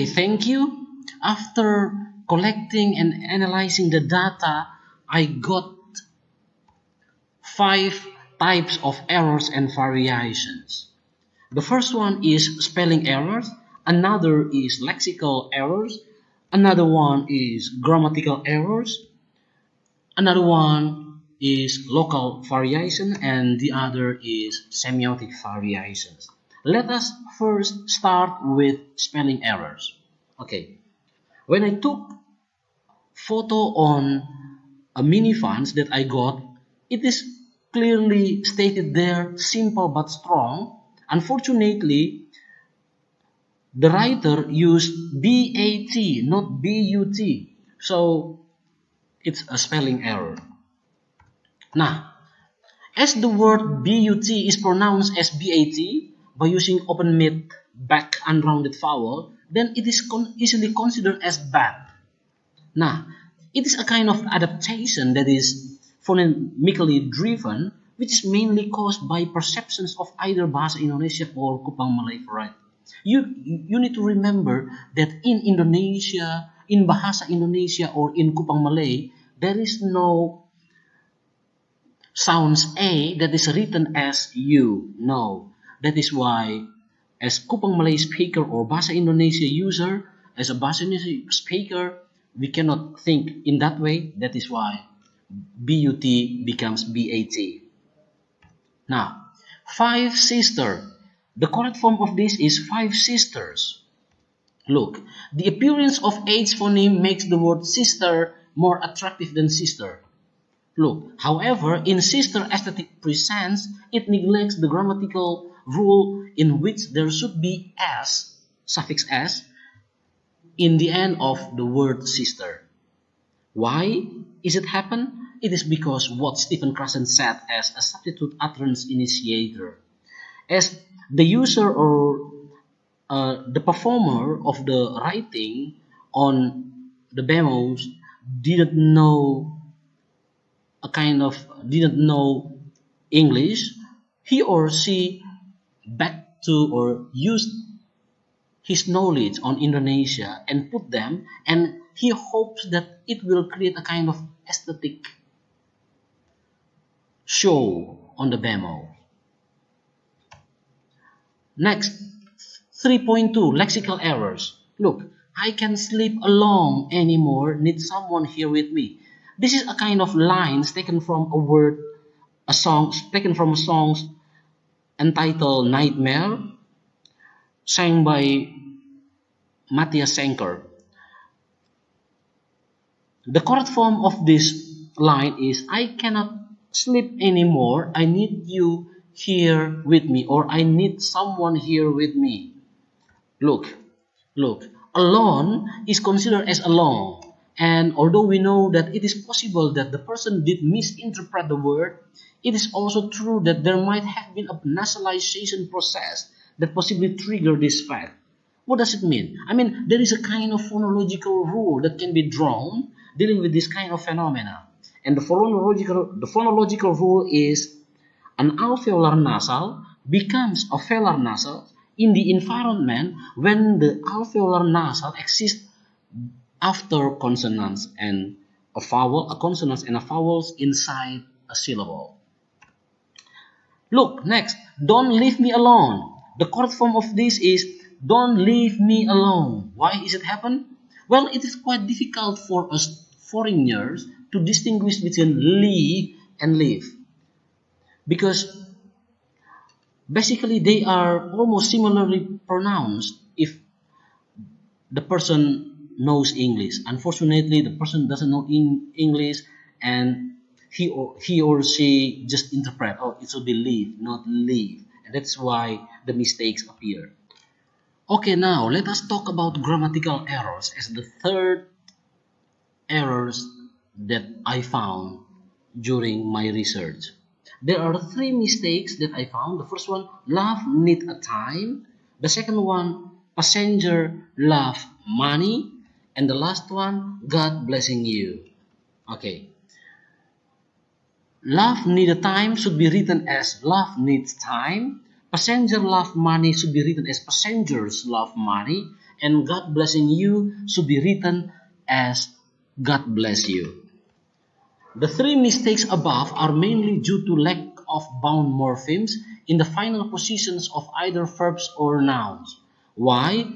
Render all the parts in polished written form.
Thank you. After collecting and analyzing the data, I got 5 types of errors and variations. The first one is spelling errors, another is lexical errors, another one is grammatical errors, another one is local variation, and the other is semiotic variations. Let us first start with spelling errors. Okay, when I took photo on a mini funds that I got, it is clearly stated there, simple but strong. Unfortunately, the writer used BAT, not BUT. So it's a spelling error. Now, as the word BUT is pronounced as BAT by using open mid back unrounded vowel, then it is easily considered as bad. Now, it is a kind of adaptation that is phonemically driven, which is mainly caused by perceptions of either Bahasa Indonesia or Kupang Malay variety. You need to remember that in Indonesia, in Bahasa Indonesia or in Kupang Malay, there is no sounds A that is written as U. No. That is why as Kupang Malay speaker or Bahasa Indonesia user, as a Bahasa Indonesia speaker, we cannot think in that way. That is why BUT becomes BAT. Now, 5 sister. The correct form of this is 5 sisters. Look, the appearance of H phoneme makes the word sister more attractive than sister. Look, however, in sister aesthetic presence, it neglects the grammatical rule in which there should be s, suffix s, in the end of the word sister. Why is it happen? It is because what Stephen Krashen said as a substitute utterance initiator. As the user or the performer of the writing on the Bemos didn't know English, he or she back to or used his knowledge on Indonesia and put them, and he hopes that it will create a kind of aesthetic show on the Bemo. Next, 3.2 lexical errors. Look, I can't sleep alone anymore, need someone here with me. This is a kind of lines taken from a song entitled Nightmare, sang by Matthias Senker. The correct form of this line is, I cannot sleep anymore, I need you here with me, or I need someone here with me. Look, alone is considered as alone. And although we know that it is possible that the person did misinterpret the word, it is also true that there might have been a nasalization process that possibly triggered this fact. What does it mean? I mean, there is a kind of phonological rule that can be drawn dealing with this kind of phenomena. And the phonological rule is an alveolar nasal becomes a velar nasal in the environment when the alveolar nasal exists after consonants and a consonants and a vowels inside a syllable. Look, next, don't leave me alone. The correct form of this is, don't leave me alone. Why is it happen? Well, it is quite difficult for us foreigners to distinguish between leave and live, because basically they are almost similarly pronounced if the person knows English. Unfortunately, the person doesn't know English, and he or she just interpret, oh, it should be leave, not leave, and that's why the mistakes appear. Okay, now let us talk about grammatical errors as the third errors that I found during my research. There are 3 mistakes that I found. The first one, love need a time. The second one, passenger love money. And the last one, God blessing you. Okay. Love need a time should be written as love needs time. Passenger love money should be written as passengers love money. and God blessing you should be written as God bless you. The three mistakes above are mainly due to lack of bound morphemes in the final positions of either verbs or nouns. Why?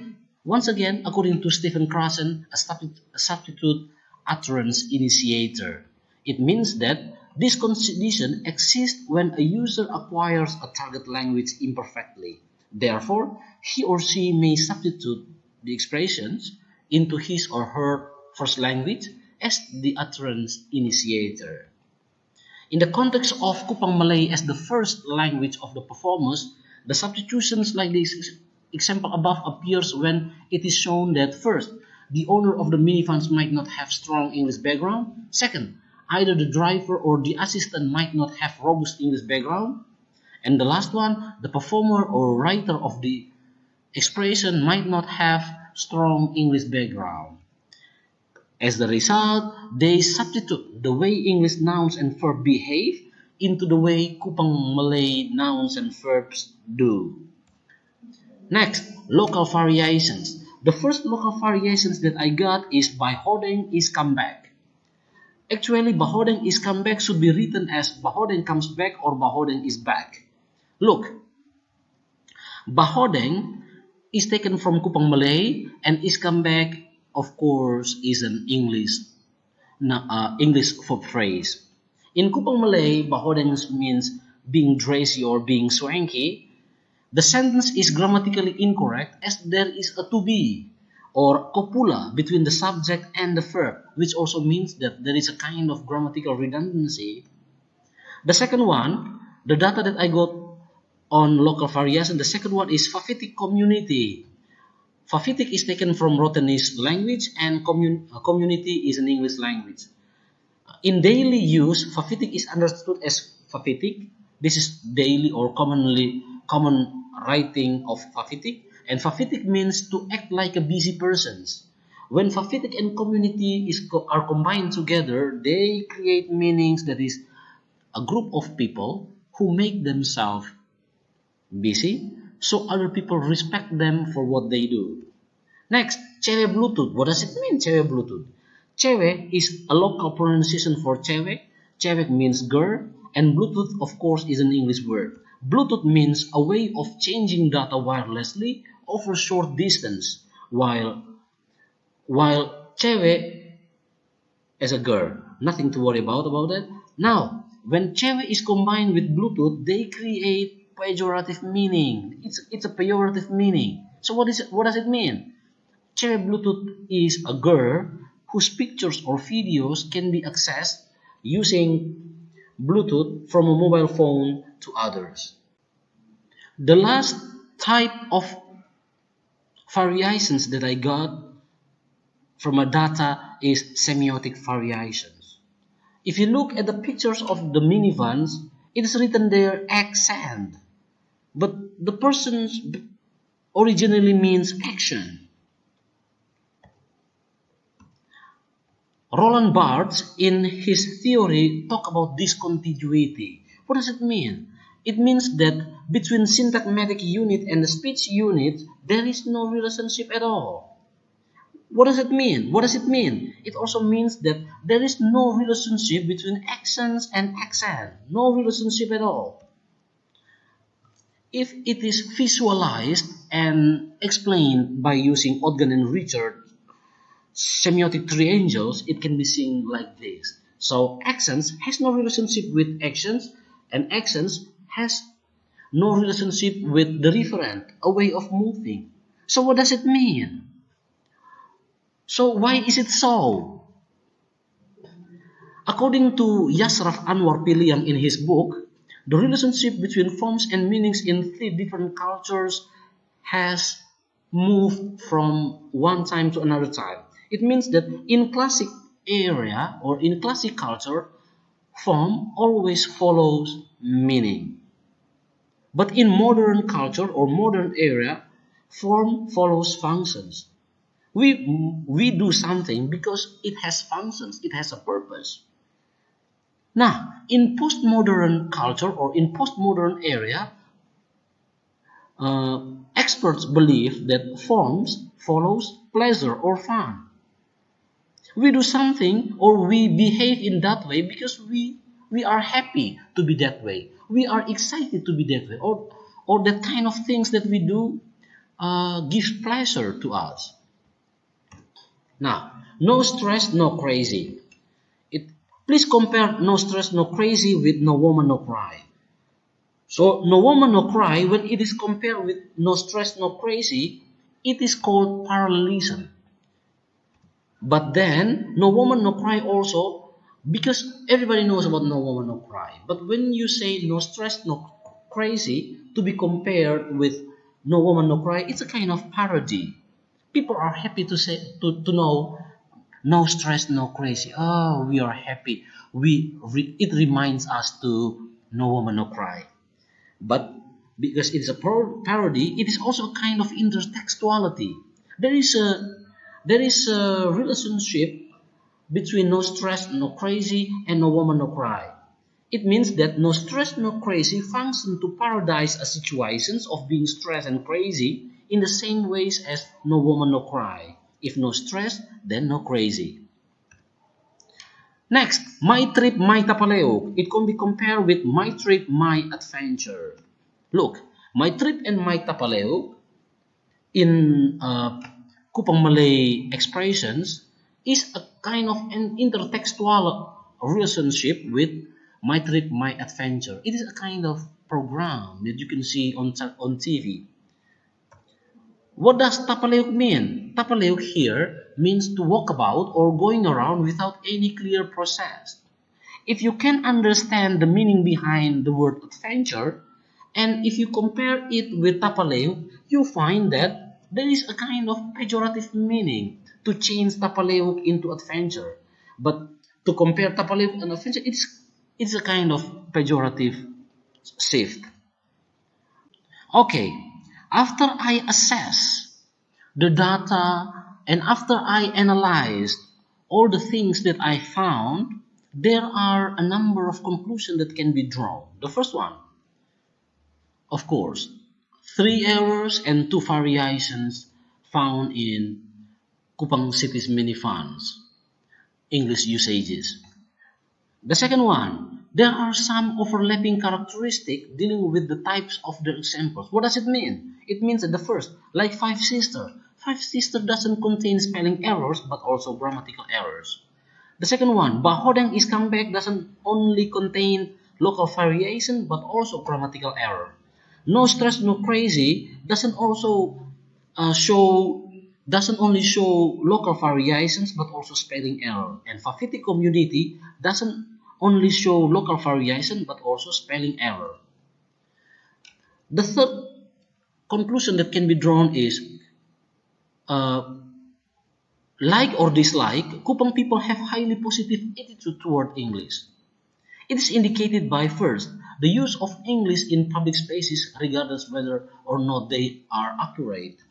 Once again, according to Stephen Krashen, a substitute utterance initiator. It means that this condition exists when a user acquires a target language imperfectly. Therefore, he or she may substitute the expressions into his or her first language as the utterance initiator. In the context of Kupang Malay as the first language of the performers, the substitutions like this example above appears when it is shown that first, the owner of the minivans might not have strong English background. Second, either the driver or the assistant might not have robust English background. And the last one, the performer or writer of the expression might not have strong English background. As the result, they substitute the way English nouns and verbs behave into the way Kupang Malay nouns and verbs do. Next, local variations. The first local variations that I got is Bahodeng is come back. Actually, Bahodeng is come back should be written as Bahodeng comes back or Bahodeng is back. Look, Bahodeng is taken from Kupang Malay and is come back, of course, is an English verb phrase. In Kupang Malay, Bahodeng means being dressy or being swanky. The sentence is grammatically incorrect as there is a to be or copula between the subject and the verb, which also means that there is a kind of grammatical redundancy. The second one, the data that I got on local variation, the second one is Fafitic community. Fafitic is taken from Rottennese language and community is an English language. In daily use, Fafitic is understood as Fafitic. This is daily or common writing of Fafitic. And Fafitic means to act like a busy person. When Fafitic and community are combined together, they create meanings that is a group of people who make themselves busy, so other people respect them for what they do. Next, Cewek Bluetooth. What does it mean, Cewek Bluetooth? Cewek is a local pronunciation for Cewek. Cewek means girl, and Bluetooth, of course, is an English word. Bluetooth means a way of changing data wirelessly over short distance, while Cewek as a girl. Nothing to worry about that. Now, when Cewek is combined with Bluetooth, they create pejorative meaning. It's a pejorative meaning. So what does it mean? Cewek Bluetooth is a girl whose pictures or videos can be accessed using Bluetooth from a mobile phone to others. The last type of variations that I got from a data is semiotic variations. If you look at the pictures of the minivans, it is written there accent, but the person's originally means action. Roland Barthes, in his theory, talk about discontinuity. What does it mean? It means that between syntagmatic unit and the speech unit, there is no relationship at all. What does it mean? What does it mean? It also means that there is no relationship between accents and accent. No relationship at all. If it is visualized and explained by using Odgan and Richard semiotic triangles, it can be seen like this. So accents has no relationship with actions, and actions has no relationship with the referent, a way of moving. So what does it mean? So why is it so? According to Yasraf Anwar Piliang in his book, the relationship between forms and meanings in 3 different cultures has moved from one time to another time. It means that in classic area or in classic culture, form always follows meaning. But in modern culture or modern area, form follows functions. We do something because it has functions, it has a purpose. Now, in postmodern culture or in postmodern area, Experts believe that forms follows pleasure or fun. We do something or we behave in that way because we are happy to be that way. We are excited to be that way, or that kind of things that we do gives pleasure to us. Now, no stress, no crazy. Please compare no stress, no crazy with no woman, no cry. So, no woman, no cry, when it is compared with no stress, no crazy, it is called parallelism. But then, no woman, no cry also, because everybody knows about no woman, no cry. But when you say no stress, no crazy, to be compared with no woman, no cry, it's a kind of parody. People are happy to know no stress, no crazy. Oh, we are happy. It reminds us to no woman, no cry. But because it's a parody, it is also a kind of intertextuality. There is a relationship between no stress, no crazy, and no woman, no cry. It means that no stress, no crazy function to parodize a situations of being stressed and crazy in the same ways as no woman, no cry. If no stress, then no crazy. Next, my trip, my tapaleok. It can be compared with my trip, my adventure. Look, my trip and my tapaleok in Kupang Malay expressions is a kind of an intertextual relationship with my trip, my adventure. It is a kind of program that you can see on TV. What does tapaleuk mean? Tapaleuk here means to walk about or going around without any clear process. If you can understand the meaning behind the word adventure, and if you compare it with tapaleuk, you find that there is a kind of pejorative meaning to change tapaleuk into adventure. But to compare tapaleuk and adventure, it's a kind of pejorative shift. Okay, after I assess the data and after I analyzed all the things that I found, there are a number of conclusions that can be drawn. The first one, of course, 3 errors and 2 variations found in Kupang City's mini funds, English usages. The second one, there are some overlapping characteristics dealing with the types of the examples. What does it mean? It means that the first, like Five Sisters. Five Sisters doesn't contain spelling errors but also grammatical errors. The second one, Bahodeng is come back doesn't only contain local variation but also grammatical error. No stress, no crazy doesn't only show local variations but also spelling error. And Fafiti community doesn't only show local variation but also spelling error. The third conclusion that can be drawn is like or dislike, Kupang people have highly positive attitude toward English. It is indicated by first, the use of English in public spaces regardless whether or not they are accurate.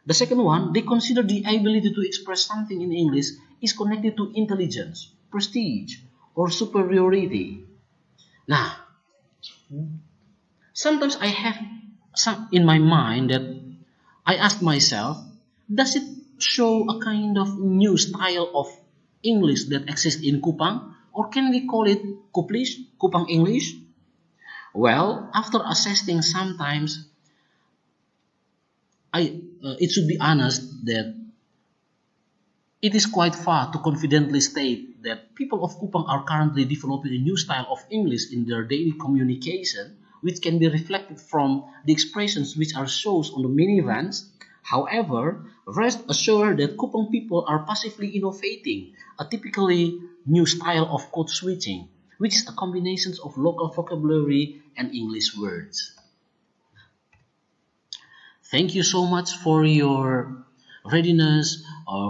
The second one, they consider the ability to express something in English is connected to intelligence, prestige, or superiority. Now, sometimes I have some in my mind that I ask myself, does it show a kind of new style of English that exists in Kupang? Or can we call it Kuplish, Kupang English? Well, after assessing sometimes, it should be honest that it is quite far to confidently state that people of Kupang are currently developing a new style of English in their daily communication, which can be reflected from the expressions which are shown on the minivans. However, rest assured that Kupang people are passively innovating a typically new style of code switching, which is a combination of local vocabulary and English words. Thank you so much for your readiness,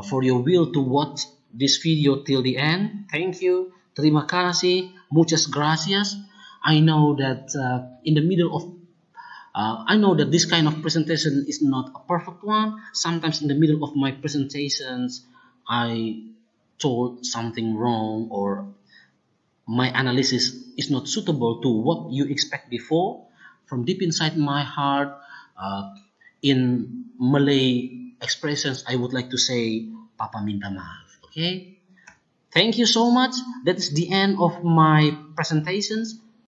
for your will to watch this video till the end. Thank you. Terima kasih. Muchas gracias. I know that I know that this kind of presentation is not a perfect one. Sometimes in the middle of my presentations, I told something wrong or my analysis is not suitable to what you expect before. From deep inside my heart, In Malay expressions, I would like to say Papa minta maaf. Okay. Thank you so much. That is the end of my presentations.